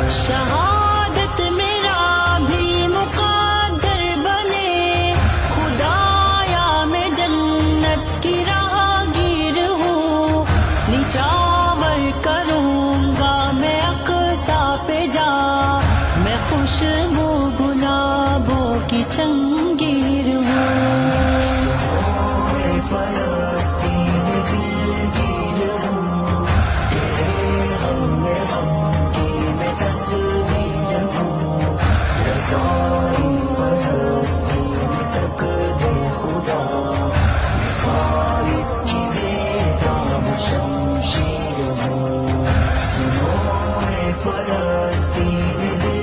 شہادت میرا بھی مقدر بنے، خدایا میں جنت کی راہگیر ہوں، نچاور کروں گا میں اقصی پہ جا، میں خوشبو گلابوں کی چنگیر ہوں۔ فلسطین